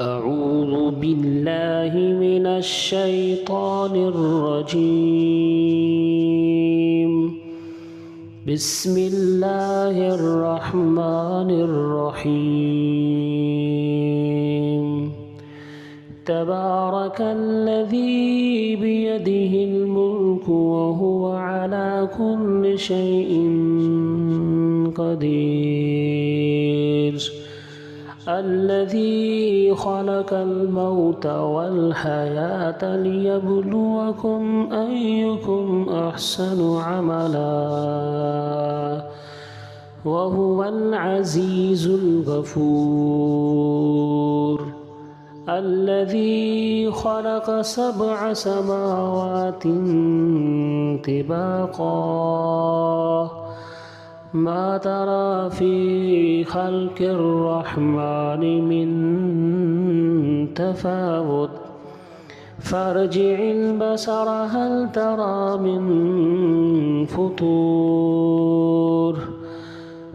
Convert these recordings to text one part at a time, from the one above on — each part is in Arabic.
أعوذ بالله من الشيطان الرجيم. بسم الله الرحمن الرحيم. تبارك الذي بيده الملك وهو على كل شيء قدير. الذي خلق الموت والحياة ليبلوكم أيكم أحسن عملا وهو العزيز الغفور. الذي خلق 7 سماوات طباقا ما ترى في خلق الرحمن من تفاوت فارجع البصر هل ترى من فطور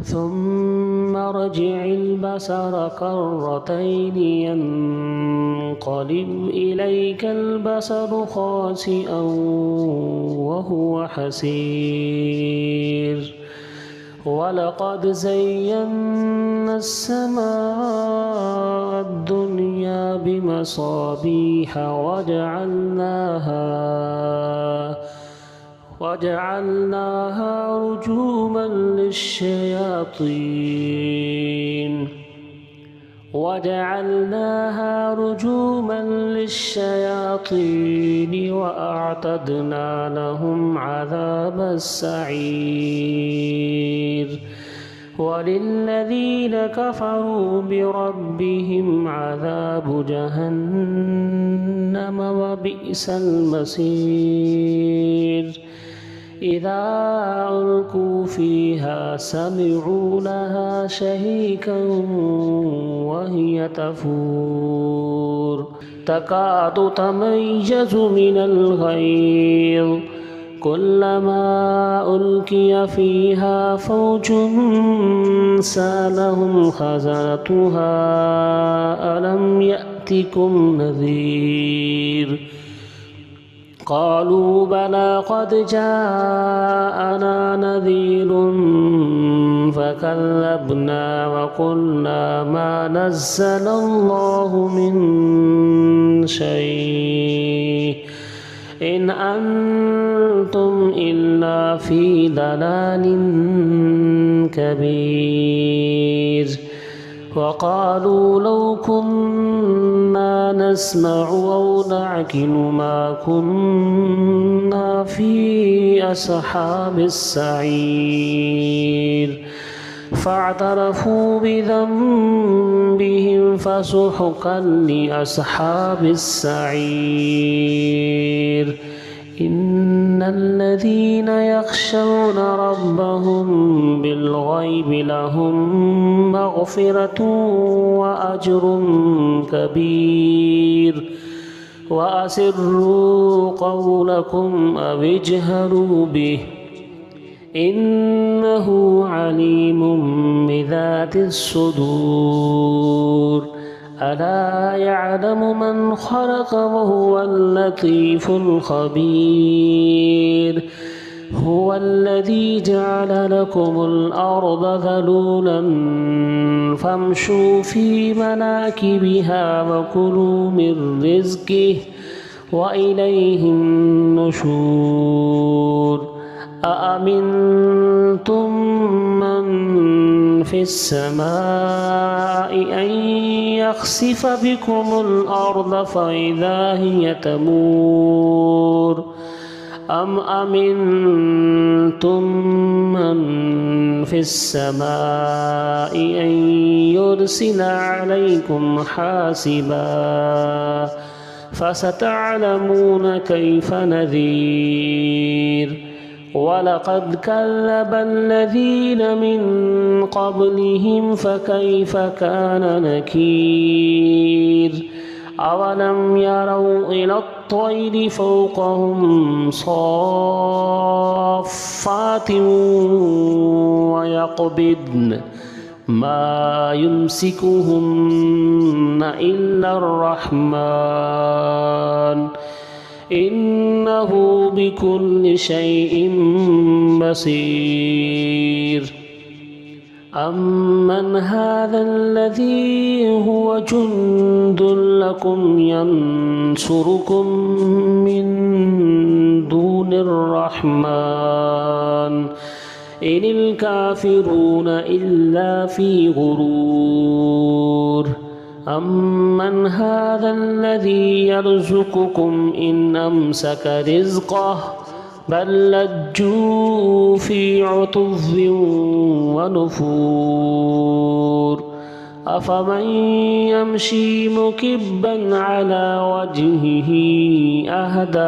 ثم ارجع البصر كرتين ينقلب إليك البصر خاسئا وهو حسير. ولقد زينا السماء الدنيا بمصابيح وجعلناها رجوما للشياطين وأعتدنا لهم عذاب السعير. وللذين كفروا بربهم عذاب جهنم وبئس المصير. إذا ألقوا فيها سمعوا لها شهيقا وهي تفور تكاد تميز من الغيظ كلما ألقي فيها فوج سألهم خزنتها ألم يأتكم نذير قالوا بلى قد جاءنا نذير فكذبنا وقلنا ما نزل الله من شيء إن أنتم إلا في ضلال كبير. وقالوا لو كنا نسمع أو نعقل ما كنا في أصحاب السعير فاعترفوا بذنبهم فسحقا لأصحاب السعير. إن الذين يخشون ربهم بالغيب لهم مغفرة وأجر كبير. وأسروا قولكم أو اجهروا به إنه عليم بذات الصدور. ألا يعلم من خلق وهو اللطيف الخبير. هو الذي جعل لكم الأرض ذلولا فامشوا في مناكبها وكلوا من رزقه وإليه النشور. أأمنتم من في السماء أن يخسف بكم الأرض فإذا هي تمور أم أمنتم من في السماء أن يرسل عليكم حاسبا فستعلمون كيف نذير. ولقد كذب الذين من قبلهم فكيف كان نكير. أولم يروا إلى الطير فوقهم صافات ويقبضن ما يمسكهن إلا الرحمن إنه بكل شيء بصير أمن هذا الذي هو جند لكم ينصركم من دون الرحمن إن الكافرون إلا في غرور أمن هذا الذي يرزقكم إن أمسك رزقه بل لجوا في عتو ونفور أفمن يمشي مكبا على وجهه أهدى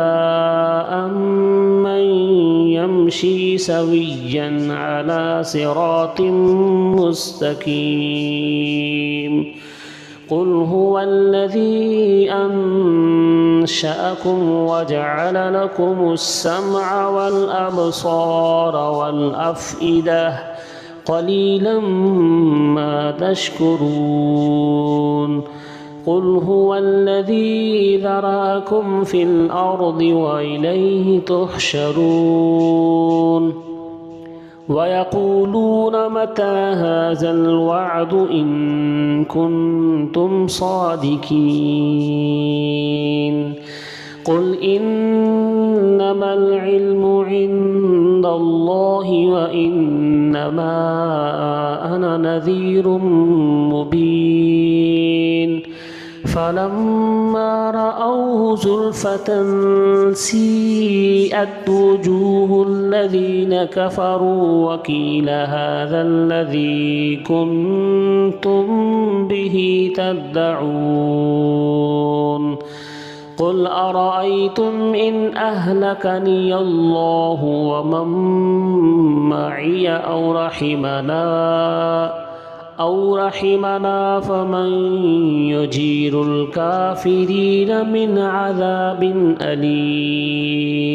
أمن يمشي سويا على صراط مستقيم قل هو الذي أنشأكم وجعل لكم السمع والأبصار والأفئدة قليلا ما تشكرون قل هو الذي ذراكم في الأرض وإليه تحشرون ويقولون متى هذا الوعد إن كنتم صادقين قل إنما العلم عند الله وإنما أنا نذير مبين فلما رأوه زلفة سيئت وجوه الذين كفروا وقيل هذا الذي كنتم به تدعون قل أرأيتم إن أهلكني الله ومن معي أو رحمنا فمن يجير الكافرين من عذاب أليم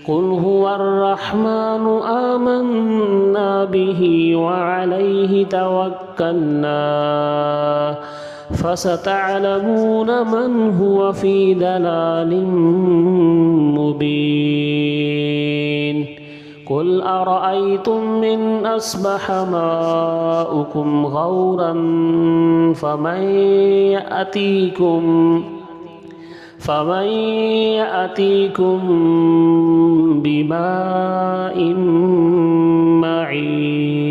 قل هو الرحمن آمنا به وعليه توكلنا فستعلمون من هو في ضلال مبين قل أرأيتم إن أصبح ماؤكم غورا فمن يأتيكم بماء معين